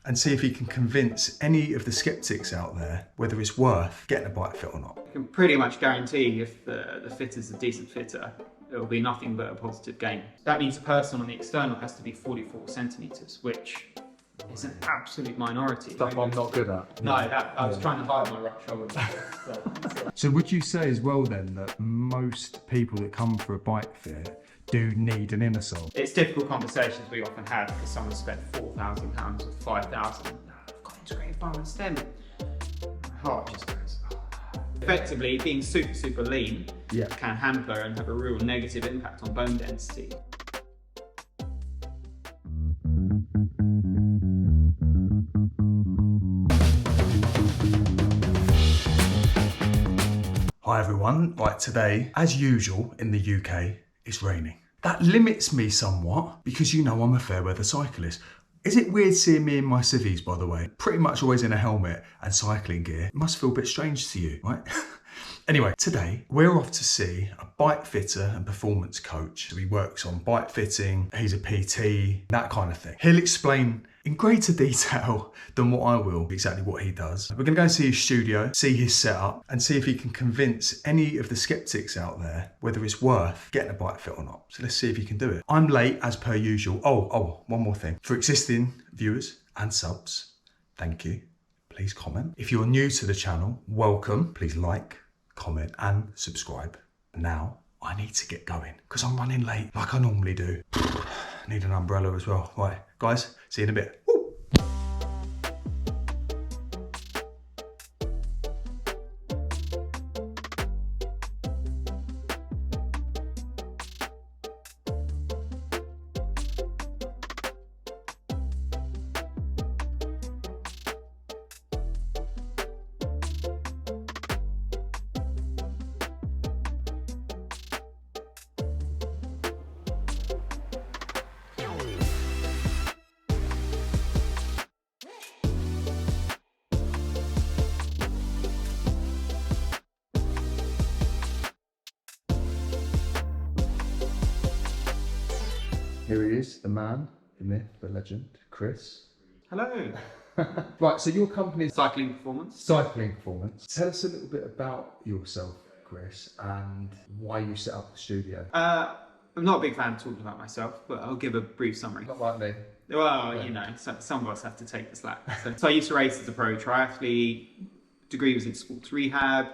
and see if he can convince any of the skeptics out there whether it's worth getting a bike fit or not. I can pretty much guarantee if the fitter's a decent fitter, it will be nothing but a positive gain. That means the person on the external has to be 44 centimetres, which is an absolute minority. Stuff I'm not good at. No, I was trying to hide my right shoulder. So would you say as well then that most people that come for a bike fit do need an inner sole? It's difficult conversations we often have because someone spent £4,000 or £5,000. I've got integrated bar and stem. My heart just goes. Effectively, being super lean can hamper and have a real negative impact on bone density. Hi everyone, right, today, as usual in the UK, it's raining. That limits me somewhat because you know I'm a fair weather cyclist. Is it weird seeing me in my civvies, by the way? Pretty much always in a helmet and cycling gear. It must feel a bit strange to you, right? Anyway, today we're off to see a bike fitter and performance coach. So he works on bike fitting, he's a PT, that kind of thing. He'll explain in greater detail than what I will exactly what he does. We're gonna go and see his studio, see his setup, and see if he can convince any of the skeptics out there whether it's worth getting a bike fit or not. So let's see if he can do it. I'm late as per usual. Oh, one more thing. For existing viewers and subs, thank you. Please comment. If you're new to the channel, welcome. Please like, comment and subscribe. Now I need to get going because I'm running late like I normally do. Need an umbrella as well. Right, guys, see you in a bit. Woo. Here he is, the man, the myth, the legend, Chris. Hello. Right, so your company is Cycling performance. Cycling Performance. Tell us a little bit about yourself, Chris, and why you set up the studio. I'm not a big fan of talking about myself, but I'll give a brief summary. Not like me. Well, you know, some of us have to take the slack. So I used to race as a pro triathlete, degree was in sports rehab,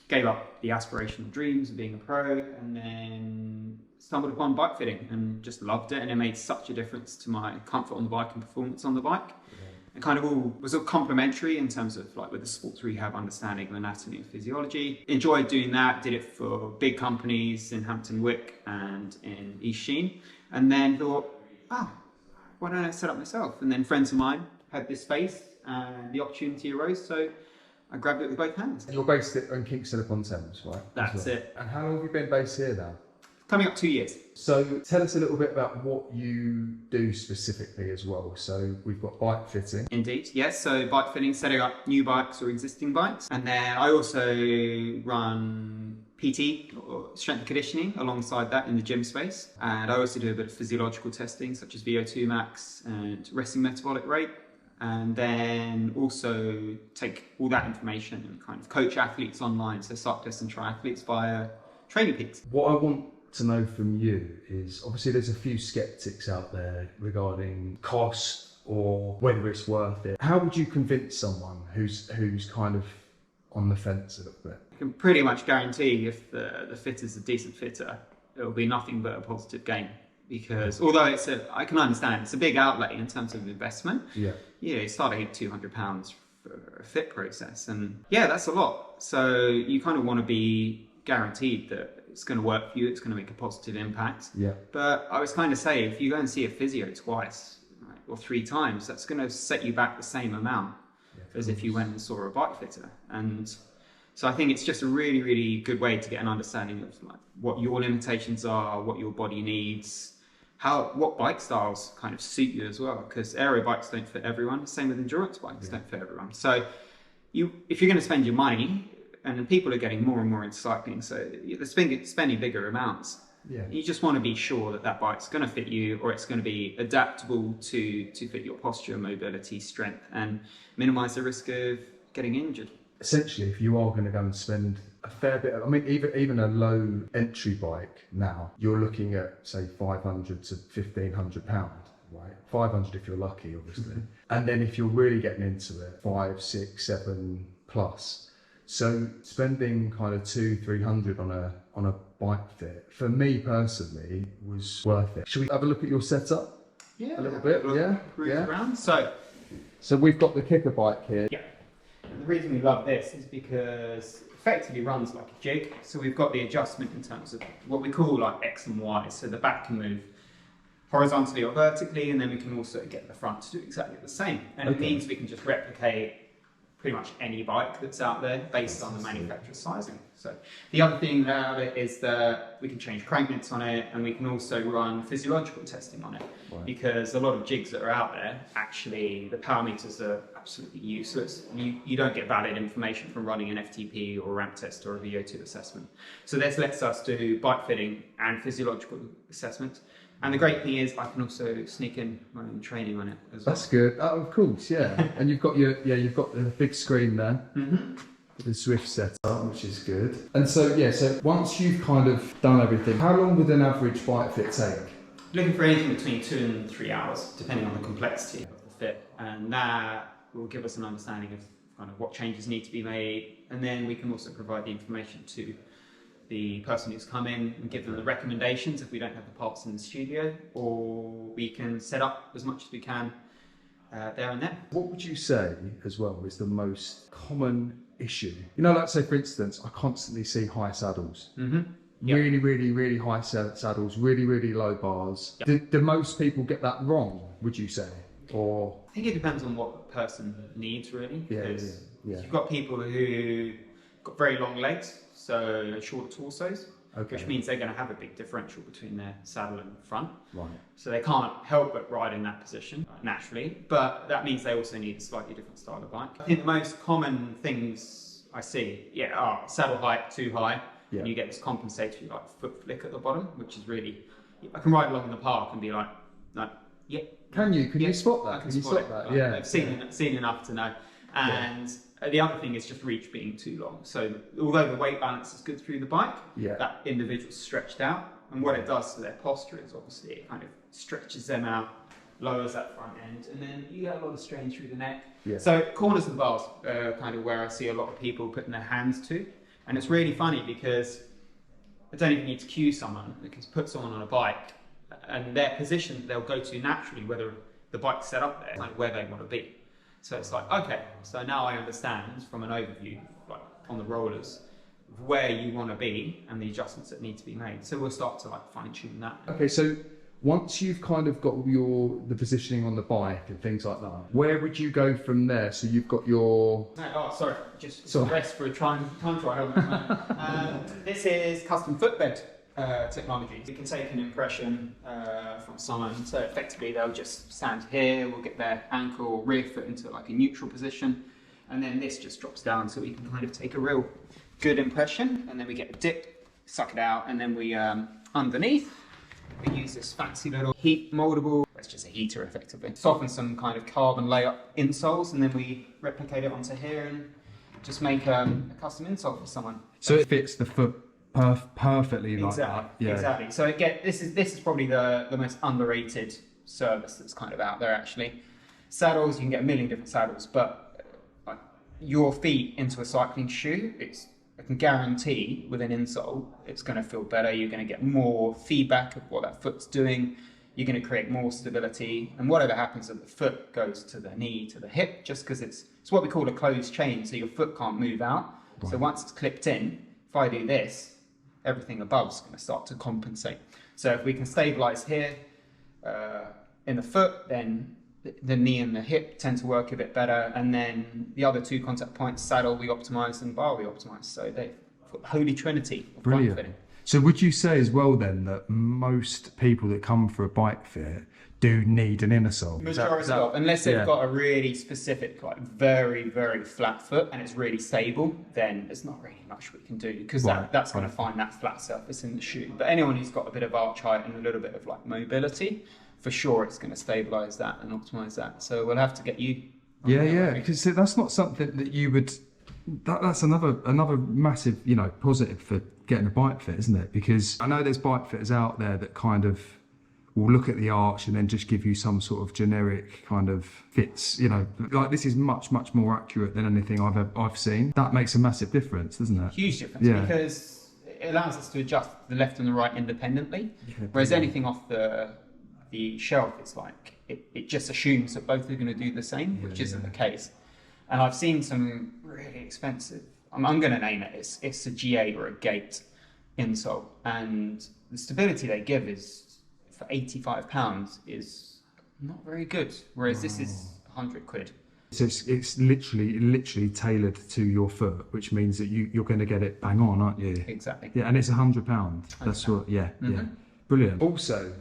gave up the aspirational dreams of being a pro, and then stumbled upon bike fitting and just loved it, and it made such a difference to my comfort on the bike and performance on the bike. It kind of all was all complementary in terms of like with the sports rehab understanding of anatomy and physiology. Enjoyed doing that, did it for big companies in Hampton Wick and in East Sheen, and then thought, why don't I set up myself? And then friends of mine had this space and the opportunity arose, so I grabbed it with both hands. You're based in Kingston upon Thames, right? That's it. And how long have you been based here now? Coming up 2 years. So tell us a little bit about what you do specifically as well. So we've got bike fitting. Indeed, yes. So bike fitting, setting up new bikes or existing bikes. And then I also run PT, or strength and conditioning, alongside that in the gym space. And I also do a bit of physiological testing, such as VO2 max and resting metabolic rate. And then also take all that information and kind of coach athletes online, so cyclists and triathletes via Training Peaks. What I want to know from you is, obviously there's a few skeptics out there regarding cost or whether it's worth it. How would you convince someone who's kind of on the fence a little bit? I can pretty much guarantee if the fitter's a decent fitter, it will be nothing but a positive gain. Because although I can understand it's a big outlay in terms of investment. Yeah. You starting at £200 for a fit process, and that's a lot. So you kind of want to be guaranteed that it's going to work for you, it's going to make a positive impact. Yeah. But I was kind of say, if you go and see a physio twice, right, or 3 times, that's going to set you back the same amount as if you went and saw a bike fitter. And so I think it's just a really, really good way to get an understanding of like what your limitations are, what your body needs, what bike styles kind of suit you as well, because aero bikes don't fit everyone. Same with endurance bikes, don't fit everyone. So if you're going to spend your money, and people are getting more and more into cycling, so they're spending bigger amounts, Yeah. You just want to be sure that that bike's going to fit you, or it's going to be adaptable to fit your posture, mobility, strength, and minimize the risk of getting injured. Essentially, if you are going to go and spend a fair bit, I mean, even a low entry bike now, you're looking at say 500 to 1,500 pounds, right? 500 if you're lucky, obviously, and then if you're really getting into it, 5, 6, 7 plus. So spending kind of 200-300 on a bike fit for me personally was worth it. Should we have a look at your setup? Yeah, a little bit. Yeah. Around. So we've got the kicker bike here. Yeah. And the reason we love this is because it effectively runs like a jig. So we've got the adjustment in terms of what we call like X and Y. So the back can move horizontally or vertically, and then we can also get the front to do exactly the same. And it means we can just replicate pretty much any bike that's out there based on the manufacturer's sizing. So the other thing about it is that we can change crank nets on it, and we can also run physiological testing on it. Right. Because a lot of jigs that are out there, actually the power meters are absolutely useless. You don't get valid information from running an FTP or a ramp test or a VO2 assessment. So this lets us do bike fitting and physiological assessments. And the great thing is I can also sneak in my own training on it as well. That's good. Oh, of course, yeah. And you've got you've got the big screen there. Mm-hmm. The Swift setup, which is good. And so once you've kind of done everything, how long would an average bike fit take? Looking for anything between 2 and 3 hours, depending on the complexity of the fit. And that will give us an understanding of kind of what changes need to be made. And then we can also provide the information to the person who's come in and give them the recommendations if we don't have the parts in the studio, or we can set up as much as we can there and then. What would you say as well is the most common issue? You know, like say for instance, I constantly see high saddles. Mm-hmm. Yep. Really, really, really high saddles, really, really low bars. Yep. Do most people get that wrong, would you say? Or I think it depends on what the person needs, really. Yeah. You've got people who got very long legs, so shorter torsos, which means they're going to have a big differential between their saddle and front. Right. So they can't help but ride in that position naturally, but that means they also need a slightly different style of bike. I think the most common things I see, are saddle height too high, and you get this compensatory like foot flick at the bottom, which is really, I can ride along in the park and be like, Can you spot that? I can spot that. Yeah. I've seen enough to know. And the other thing is just reach being too long. So although the weight balance is good through the bike, that individual's stretched out. And what it does to their posture is obviously it kind of stretches them out, lowers that front end, and then you get a lot of strain through the neck. Yeah. So corners of the bars are kind of where I see a lot of people putting their hands to. And it's really funny because I don't even need to cue someone. I can put someone on a bike and their position they'll go to naturally, whether the bike's set up there, like where they want to be. So it's like, okay, so now I understand from an overview, like on the rollers, where you want to be and the adjustments that need to be made. So we'll start to like fine tune that. Okay, so once you've kind of got the positioning on the bike and things like that, where would you go from there? So you've got your... Rest for a time trial. This is custom footbed technology. We can take an impression from someone, so effectively they'll just stand here, we'll get their ankle or rear foot into like a neutral position, and then this just drops down so we can kind of take a real good impression, and then we get a dip, suck it out, and then we underneath we use this fancy little heat moldable, it's just a heater effectively, soften some kind of carbon layup insoles, and then we replicate it onto here and just make a custom insole for someone. So it fits the foot perfectly like that. Yeah. Exactly. So this is probably the most underrated service that's kind of out there actually. Saddles, you can get a million different saddles, but like your feet into a cycling shoe, I can guarantee with an insole, it's going to feel better. You're going to get more feedback of what that foot's doing. You're going to create more stability, and whatever happens at the foot goes to the knee, to the hip, just because it's what we call a closed chain, so your foot can't move out. Right. So once it's clipped in, if I do this, everything above is going to start to compensate. So if we can stabilize here in the foot, then the knee and the hip tend to work a bit better. And then the other two contact points, saddle we optimize and bar we optimize. So they holy trinity of bike fitting. So would you say as well then that most people that come for a bike fit do need an inner sole. Majority of, unless they've got a really specific, like very, very flat foot and it's really stable, then there's not really much we can do, because that's going to find that flat surface in the shoe. But anyone who's got a bit of arch height and a little bit of like mobility, for sure it's going to stabilize that and optimize that. So we'll have to get you. Yeah, because that's not something that you would. That's another massive, positive for getting a bike fit, isn't it? Because I know there's bike fitters out there that kind of will look at the arch and then just give you some sort of generic kind of fits. Like this is much more accurate than anything I've seen. That makes a massive difference, doesn't it? Huge difference, because it allows us to adjust the left and the right independently. Whereas anything off the shelf, it's like it just assumes that both are going to do the same, which isn't the case. And I've seen some really expensive, I'm going to name it, it's a G8 or a Gate insole, and the stability they give is, for £85, is not very good, whereas this is 100 quid. So it's literally tailored to your foot, which means that you're going to get it bang on, aren't you? Exactly. Yeah, and it's £100. That's what. Yeah. Brilliant. Also,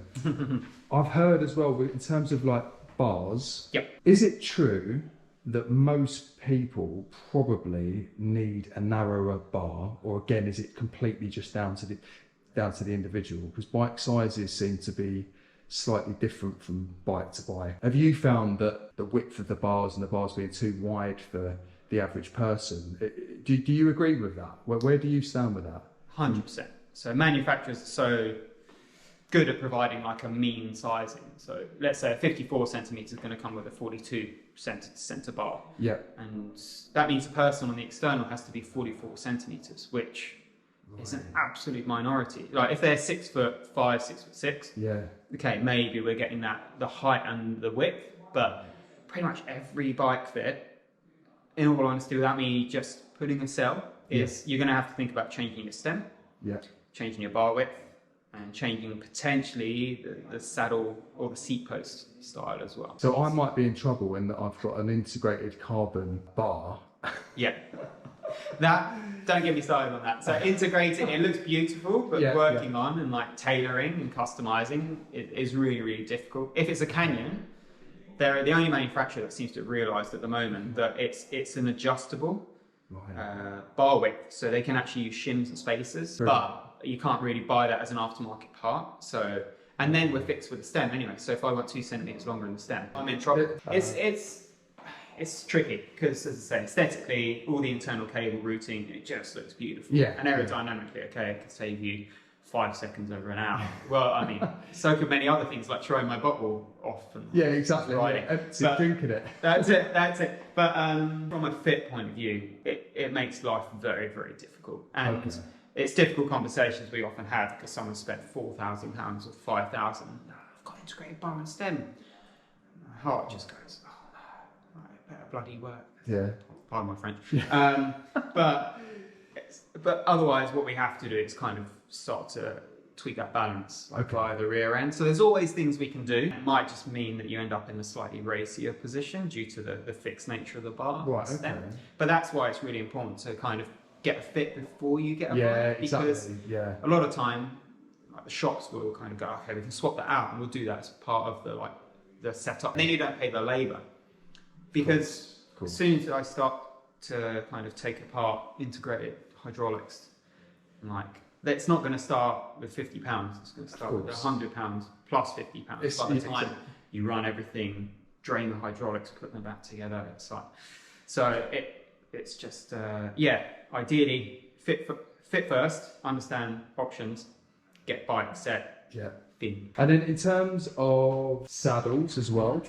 I've heard as well, in terms of like bars. Yep. Is it true that most people probably need a narrower bar, or again, is it completely just down to the individual? Because bike sizes seem to be slightly different from bike to bike. Have you found that the width of the bars and the bars being too wide for the average person? Do you agree with that? Where do you stand with that? 100%. So manufacturers are so good at providing like a mean sizing. So let's say a 54 centimeters is going to come with a 42 center bar. Yeah. And that means a person on the external has to be 44 centimeters, which is an absolute minority. Like if they're 6'5", 6'6", yeah, okay, maybe we're getting the height and the width, but pretty much every bike fit, in all honesty, without me just putting a cell, is you're going to have to think about changing your stem, changing your bar width, and changing potentially the saddle or the seat post style as well. So I might be in trouble in that I've got an integrated carbon bar. Yeah. Don't get me started on that. So integrating, it looks beautiful, but working on and like tailoring and customizing is really, really difficult. If it's a Canyon, they're the only manufacturer that seems to have realized at the moment that it's an adjustable bar width, so they can actually use shims and spacers, but you can't really buy that as an aftermarket part. So, and then we're fixed with the stem anyway. So if I want 2 centimeters longer in the stem, I'm in trouble. It's tricky because, as I say, aesthetically, all the internal cable routing, it just looks beautiful. Yeah. And aerodynamically, okay, it could save you 5 seconds over an hour. Well, I mean, so could many other things like throwing my bottle off and exactly. Drinking it. That's it. But from a fit point of view, it makes life very, very difficult. And it's difficult conversations we often have because someone spent £4,000 or £5,000. No, I've got integrated bar and stem. My heart just goes, better bloody work. Yeah. Pardon my French. But otherwise, what we have to do is kind of start to tweak that balance via the rear end. So there's always things we can do. It might just mean that you end up in a slightly racier position due to the fixed nature of the bar. Right. Okay. But that's why it's really important to kind of get a fit before you get a bike. Exactly. Because a lot of time, like the shops will kind of go, okay, we can swap that out, and we'll do that as part of the setup. And then you don't pay the labour. Because as soon as I start to kind of take apart integrated hydraulics, like it's not going to start with £50, it's going to start with £100 plus £50. By the time you run everything, drain the hydraulics, put them back together, it's like, so it's just ideally fit first, understand options, get bike set, fin. And then in terms of saddles as well,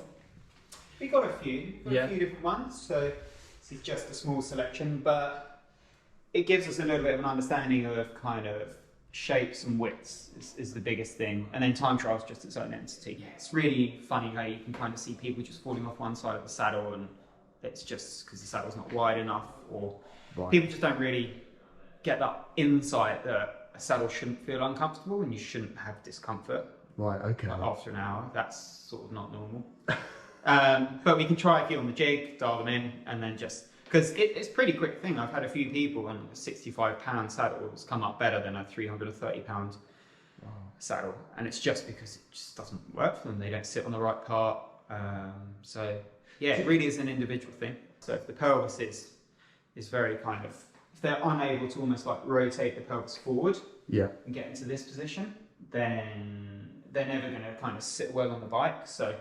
we got a few different ones, so this is just a small selection, but it gives us a little bit of an understanding of kind of shapes and widths is the biggest thing, and then time trial is just its own entity. It's really funny how you can kind of see people just falling off one side of the saddle, and it's just because the saddle's not wide enough, or people just don't really get that insight that a saddle shouldn't feel uncomfortable and you shouldn't have discomfort. Right, okay. Like after an hour, that's sort of not normal. But we can try a few on the jig, dial them in, and then just, because it's a pretty quick thing. I've had a few people, and a £65 saddle has come up better than a £330 saddle, and it's just because it just doesn't work for them. They don't sit on the right part. So yeah, it really is an individual thing. So if the pelvis is very kind of, if they're unable to almost like rotate the pelvis forward and get into this position, then they're never going to kind of sit well on the bike. So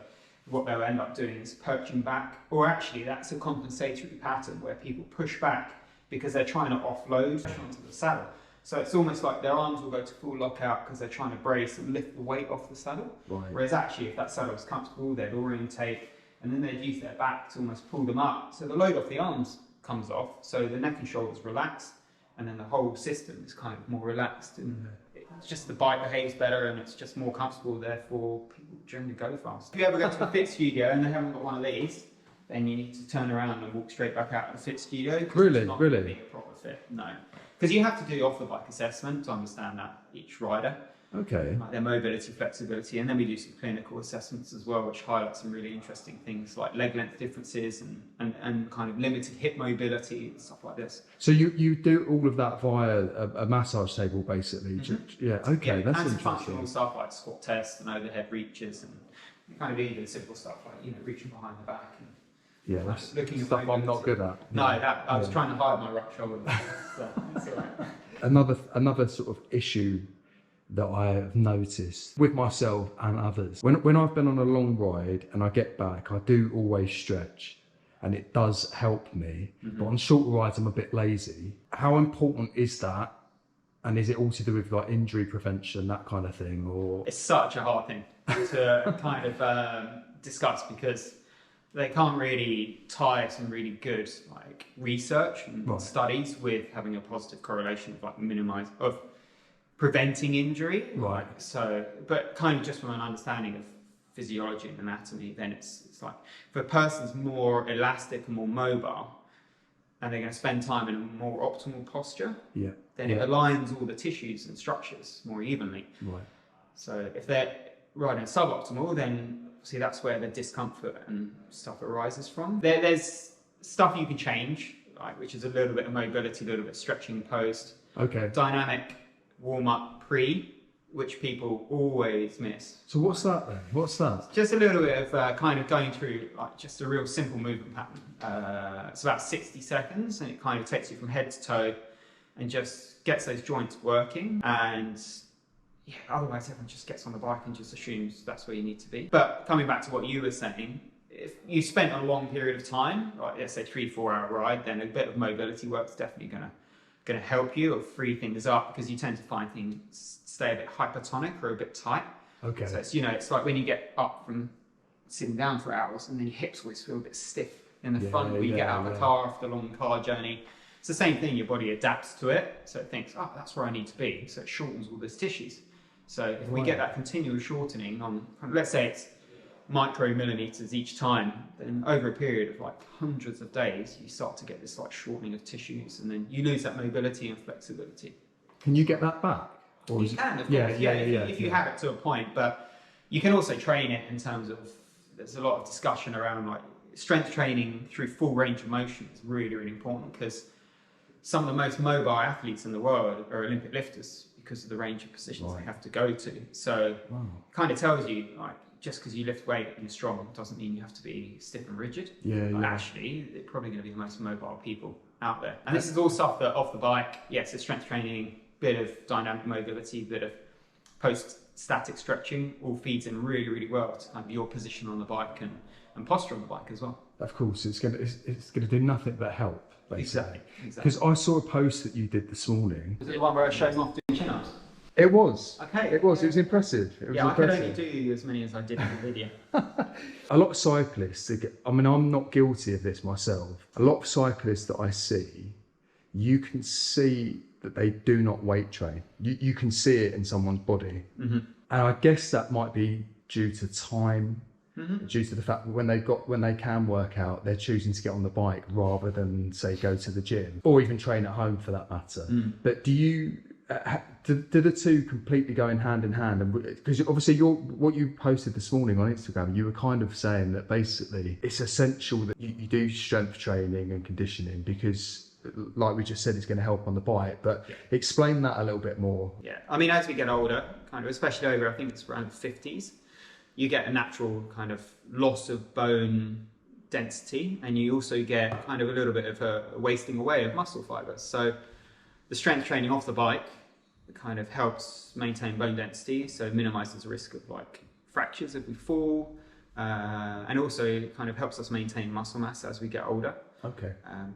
what they'll end up doing is perching back, or actually that's a compensatory pattern where people push back because they're trying to offload onto the saddle. So it's almost like their arms will go to full lockout because they're trying to brace and lift the weight off the saddle. Right. Whereas actually, if that saddle was comfortable, they'd orientate, and then they'd use their back to almost pull them up. So the load off the arms comes off, so the neck and shoulders relax, and then the whole system is kind of more relaxed, and it's just the bike behaves better, and it's just more comfortable. Therefore, people generally go fast. If you ever go to a fit studio and they haven't got one of these, then you need to turn around and walk straight back out of the fit studio. Really, it's not going to be a proper fit. No. Because you have to do off-the-bike assessment to understand that each rider. Okay. Like their mobility, flexibility, and then we do some clinical assessments as well, which highlight some really interesting things like leg length differences and kind of limited hip mobility and stuff like this. So you do all of that via a massage table, basically? Yeah, okay, that's interesting. And functional stuff like squat tests and overhead reaches, and kind of even simple stuff like, you know, reaching behind the back. And, yeah, that's looking stuff I'm not good at. No, I was trying to hide my right shoulder. So it's all right. Another sort of issue that I have noticed with myself and others, when I've been on a long ride and I get back, I do always stretch, and it does help me. But on short rides, I'm a bit lazy. How important is that? And is it all to do with like injury prevention, that kind of thing? Or it's such a hard thing to kind of discuss, because they can't really tie some really good like research and studies with having a positive correlation of like preventing injury. Right. So, but kind of just from an understanding of physiology and anatomy, then it's like if a person's more elastic and more mobile, and they're going to spend time in a more optimal posture, then it aligns all the tissues and structures more evenly. Right. So if they're riding suboptimal, then see, that's where the discomfort and stuff arises from. There's stuff you can change, like, which is a little bit of mobility, a little bit of stretching post. Okay. Dynamic warm-up pre, which people always miss. So what's that then? What's that? Just a little bit of kind of going through like just a real simple movement pattern. It's about 60 seconds, and it kind of takes you from head to toe and just gets those joints working. And yeah, otherwise everyone just gets on the bike and just assumes that's where you need to be. But coming back to what you were saying, if you spent a long period of time, like let's say 3-4 hour ride, then a bit of mobility work is definitely going to help you or free things up, because you tend to find things stay a bit hypertonic or a bit tight. Okay. So it's, you know, it's like when you get up from sitting down for hours and then your hips always feel a bit stiff in the front when you get out of the car after a long car journey. It's the same thing, your body adapts to it, so it thinks, oh, that's where I need to be, so it shortens all those tissues. So if we get that continual shortening on, let's say it's micromillimeters each time, then over a period of like hundreds of days, you start to get this like shortening of tissues, and then you lose that mobility and flexibility. Can you get that back? Or you can, of course, if you have it to a point, but you can also train it in terms of, there's a lot of discussion around like strength training through full range of motion is really, really important, because some of the most mobile athletes in the world are Olympic lifters because of the range of positions they have to go to. So it kind of tells you, like, just because you lift weight and you're strong doesn't mean you have to be stiff and rigid. Actually, they're probably going to be the most mobile people out there. And this is all stuff that off the bike, yes, it's strength training, bit of dynamic mobility, bit of post-static stretching, all feeds in really, really well to kind of your position on the bike and posture on the bike as well. Of course, it's going to do nothing but help. Basically. Because I saw a post that you did this morning. Was it the one where I was showing off doing chin-ups? It was. Okay. It was. It was impressive. I could only do as many as I did in the video. A lot of cyclists, I mean, I'm not guilty of this myself. A lot of cyclists that I see, you can see that they do not weight train. You can see it in someone's body. And I guess that might be due to time, due to the fact that when they can work out, they're choosing to get on the bike rather than, say, go to the gym or even train at home for that matter. But do you do the two completely go in hand? And because obviously what you posted this morning on Instagram, you were kind of saying that basically it's essential that you do strength training and conditioning, because like we just said, is going to help on the bike. But explain that a little bit more. Yeah, I mean, as we get older, kind of, especially over, I think it's around the 50s, you get a natural kind of loss of bone density, and you also get kind of a little bit of a wasting away of muscle fibers. So the strength training off the bike kind of helps maintain bone density, so it minimizes the risk of like fractures if we fall, and also it kind of helps us maintain muscle mass as we get older. Okay.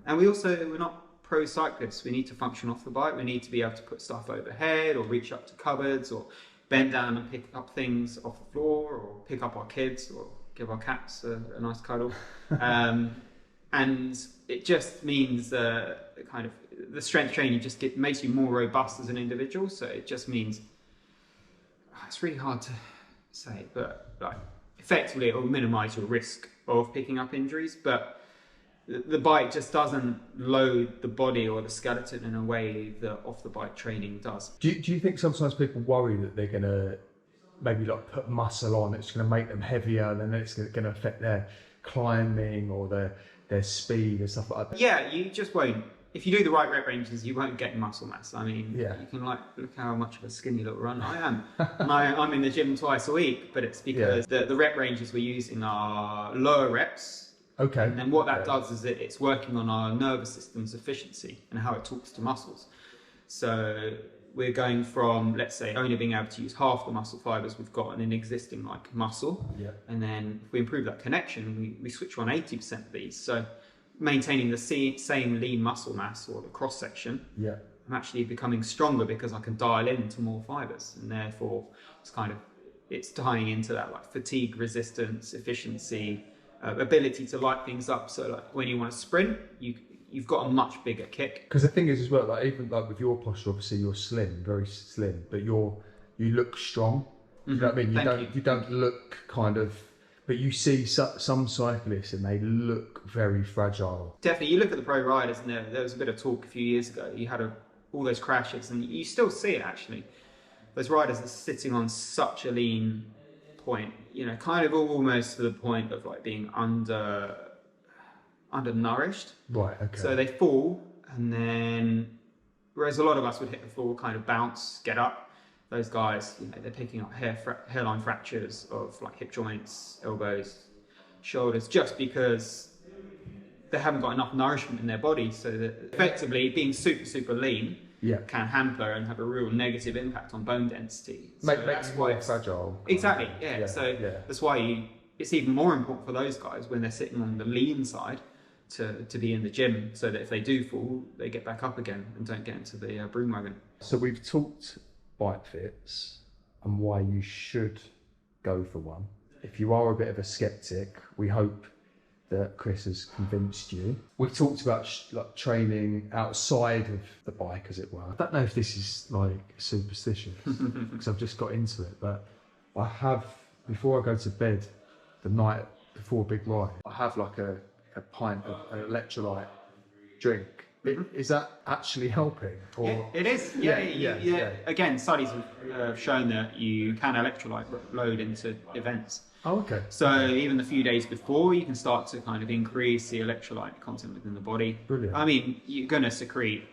And we're not pro cyclists. We need to function off the bike. We need to be able to put stuff overhead, or reach up to cupboards, or bend down and pick up things off the floor, or pick up our kids, or give our cats a nice cuddle. And it just means kind of the strength training just makes you more robust as an individual. So it just means, it's really hard to say, but like effectively it will minimize your risk of picking up injuries. But the bike just doesn't load the body or the skeleton in a way that off the bike training does. Do you think sometimes people worry that they're going to maybe like put muscle on, it's going to make them heavier, and then it's going to affect their climbing or their speed and stuff like that? Yeah, you just won't. If you do the right rep ranges, you won't get muscle mass. I mean, yeah. You can like look how much of a skinny little run I am. And I'm in the gym twice a week, but it's because the rep ranges we're using are lower reps. Okay. And then what that does is it's working on our nervous system's efficiency and how it talks to muscles. So we're going from, let's say, only being able to use half the muscle fibers we've got in an existing like muscle. Yeah. And then if we improve that connection, we switch on 80% of these. So maintaining the same lean muscle mass or the cross section, I'm actually becoming stronger because I can dial into more fibers, and therefore it's tying into that like fatigue resistance, efficiency, ability to light things up. So like when you want to sprint, you've got a much bigger kick. Because the thing is as well, like even like with your posture, obviously you're slim, very slim, but you look strong. You know what I mean? You don't look kind of. But you see some cyclists and they look very fragile. Definitely, you look at the pro riders, and there was a bit of talk a few years ago. You had all those crashes, and you still see it actually. Those riders are sitting on such a lean point, you know, kind of almost to the point of like being undernourished. Right. Okay. So they fall, and then whereas a lot of us would hit the floor, kind of bounce, get up. Those guys, you know, they're picking up hairline fractures of like hip joints, elbows, shoulders, just because they haven't got enough nourishment in their body. So that effectively being super lean can hamper and have a real negative impact on bone density. So makes why it's fragile. Exactly. Yeah. That's why it's even more important for those guys when they're sitting on the lean side to be in the gym, so that if they do fall, they get back up again and don't get into the broom wagon. So we've talked bike fits and why you should go for one. If you are a bit of a skeptic, we hope that Chris has convinced you. We've talked about like training outside of the bike, as it were. I don't know if this is like superstitious because I've just got into it, but I have, before I go to bed the night before a big ride, I have like a pint of an electrolyte drink. Is that actually helping? Or? Yeah, it is. Yeah. Again, studies have shown that you can electrolyte load into events. Oh, okay. So even the few days before, you can start to kind of increase the electrolyte content within the body. Brilliant. I mean, you're going to secrete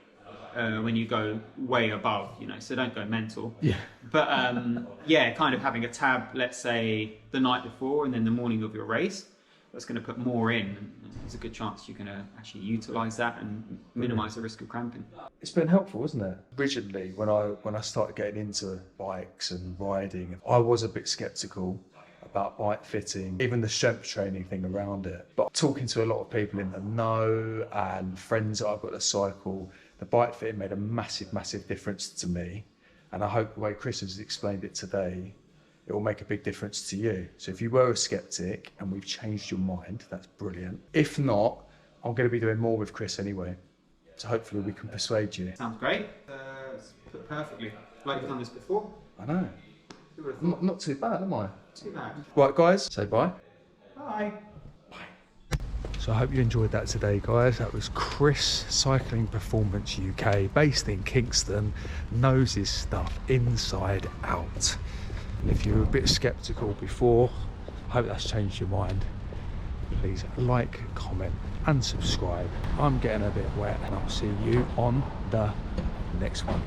when you go way above, you know, so don't go mental. Yeah. But kind of having a tab, let's say the night before and then the morning of your race, that's going to put more in, and there's a good chance you're going to actually utilise that and minimise the risk of cramping. It's been helpful, isn't it? Originally, when I started getting into bikes and riding, I was a bit sceptical about bike fitting, even the strength training thing around it. But talking to a lot of people in the know and friends that I've got to cycle, the bike fitting made a massive difference to me. And I hope the way Chris has explained it today, it will make a big difference to you. So if you were a skeptic and we've changed your mind, that's brilliant. If not, I'm going to be doing more with Chris anyway. So hopefully we can persuade you. Sounds great. It's put perfectly. Like you've done this before. I know. Not too bad, am I? Too bad. Right, guys, say bye. Bye. Bye. So I hope you enjoyed that today, guys. That was Chris, Cycling Performance UK, based in Kingston, knows his stuff inside out. If you were a bit sceptical before, I hope that's changed your mind. please like, comment and subscribe. I'm getting a bit wet, and I'll see you on the next one.